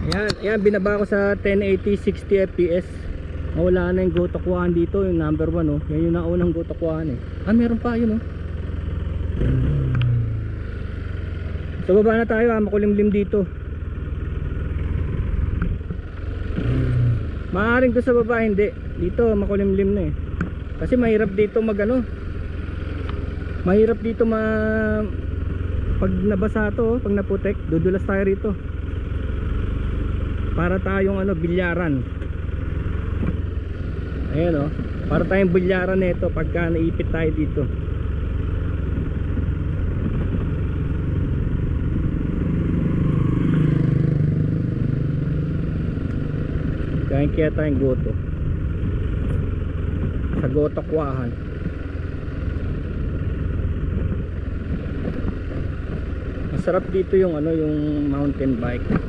Yan, binaba ko sa 1080 60 fps. Wala na yung gotokuhan dito, yung number 1 oh. Yan yung naunang gotokuhan eh. Meron pa yun oh. So baba na tayo, makulimlim dito. Maaaring doon sa baba hindi. Dito makulimlim na eh. Kasi mahirap dito mahirap dito pag nabasa to, pag naputek, dudulas tayo rito. Para tayong bilyaran. Ayan oh, para tayong bilyaran nito pagka naipit tayo dito. Kaya tayong goto sa gotokwahan. Masarap dito yung yung mountain bike.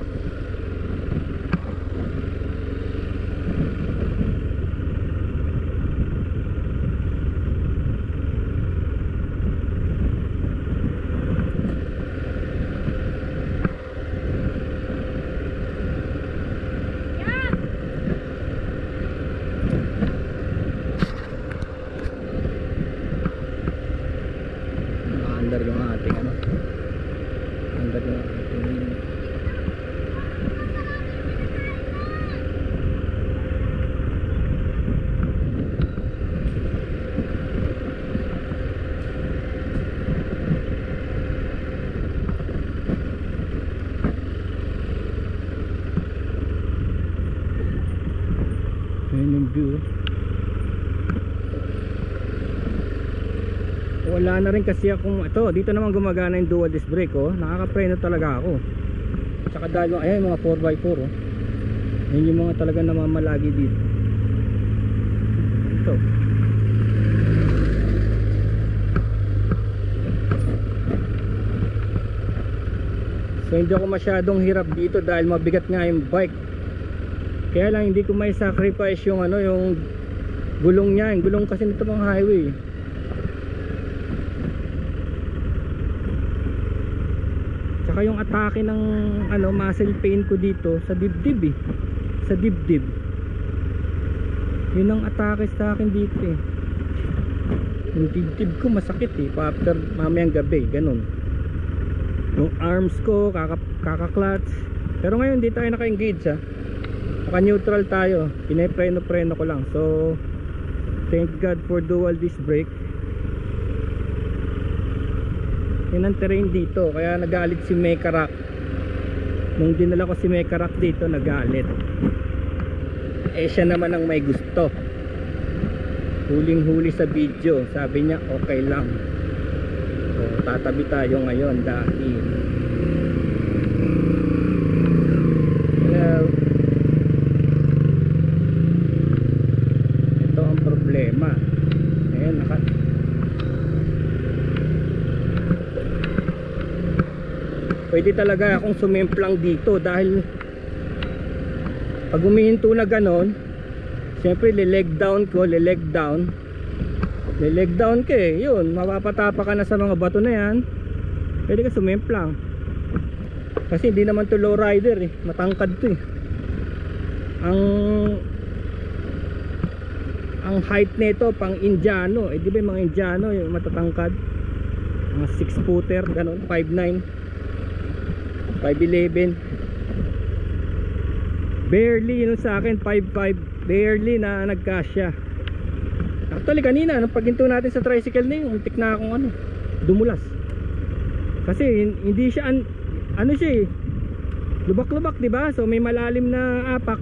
Under yung ating under yung ating ayun yung view. Wala na rin kasi akong dito naman gumagana yung dual disc brake oh. Nakaka-preno talaga ako. Tsaka dahil ayan mga 4x4 oh. Yan yung mga talaga namamalagi dito. Ito. So hindi ako masyadong hirap dito dahil mabigat nga yung bike. Kaya lang hindi ko may sacrifice yung yung gulong niya, yung gulong kasi nito mga highway. Saka yung atake ng muscle pain ko dito sa dibdib eh. Sa dibdib. Yun ang atake sa akin dito eh. Yung dibdib ko masakit eh. After mamayang gabi, ganun. Yung arms ko, kaka-clutch. Pero ngayon di tayo naka-engage ha. Naka-neutral tayo. Pinapreno-preno ko lang. So, thank God for dual disc brake. Yan ang terrain dito, kaya nagalit si Mekarak. Nung dinala ko si Mekarak dito, nagalit. Siya naman ang may gusto. Huling-huli sa video, sabi niya okay lang. So, tatabi tayo ngayon dahil ito ang problema. Ayan, pwede talaga akong sumimplang dito dahil pag humihinto na ganon, siyempre lileg down ka eh, yun, mapapatapa ka na sa mga bato na yan. Pwede ka sumimplang kasi hindi naman to low rider eh, matangkad to eh. Ang height nito pang Indiano eh, di ba yung mga Indiano yung matatangkad, mga 6 footer ganon, 5'9", 5'11", barely yun sa akin, 5'5", barely na nagkasya. Actually kanina nung paghinto natin sa tricycle na yun, untik na akong dumulas kasi hindi siya siya eh, lubak-lubak diba, so may malalim na apak.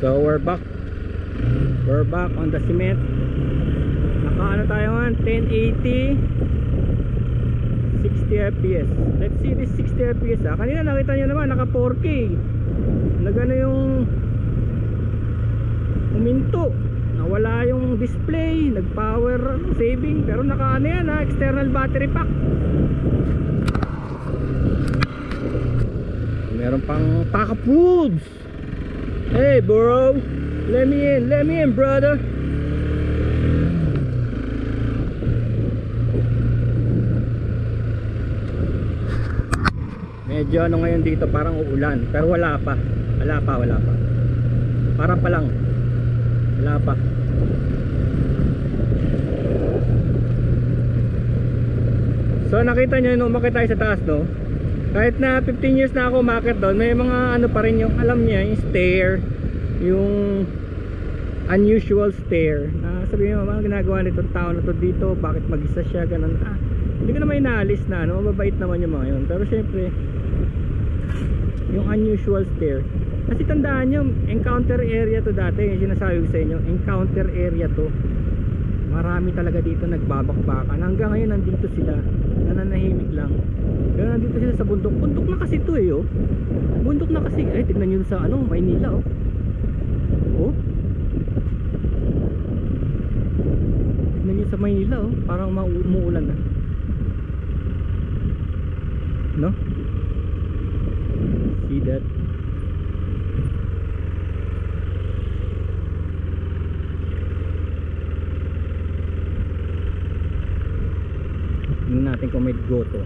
So we're back on the cement. Naka tayo nga 1080 60 fps. Let's see this 60 fps kanina nakita nyo naman naka 4K, nagano yung huminto, nawala yung display, nag power saving, pero naka yan external battery pack. Meron pang pack of foods. Hey bro, let me in brother. Medyo ano ngayon dito, parang uulan. Pero wala pa. Wala pa. Para pa lang. Wala pa. So nakita nyo, nung umakit tayo sa taas, no? Kahit na 15 years na ako umakit doon, may mga ano pa rin yung, alam niya, yung stair, yung unusual stair. Sabihin mo, mga ginagawa nitong tao na to dito, bakit mag-isa siya, ganun. Hindi ko naman inaalis na, ano, mababait naman yung mga yun. Pero syempre, yung unusual stair. Kasi tandaan nyo, encounter area to dati, yung sinasabi ko sa inyo, encounter area to. Marami talaga dito nagbabakbakan. Hanggang ngayon nandito sila, nananahimik lang. Pero nandito sila sa bundok. Bundok na kasi to eh, oh. Bundok na kasi. Ay, tignan nyo sa ano, Maynila, oh. Oh. Tignan nyo sa Maynila, oh. Parang umuulan na. No? See that? Tingnan natin kung may goto.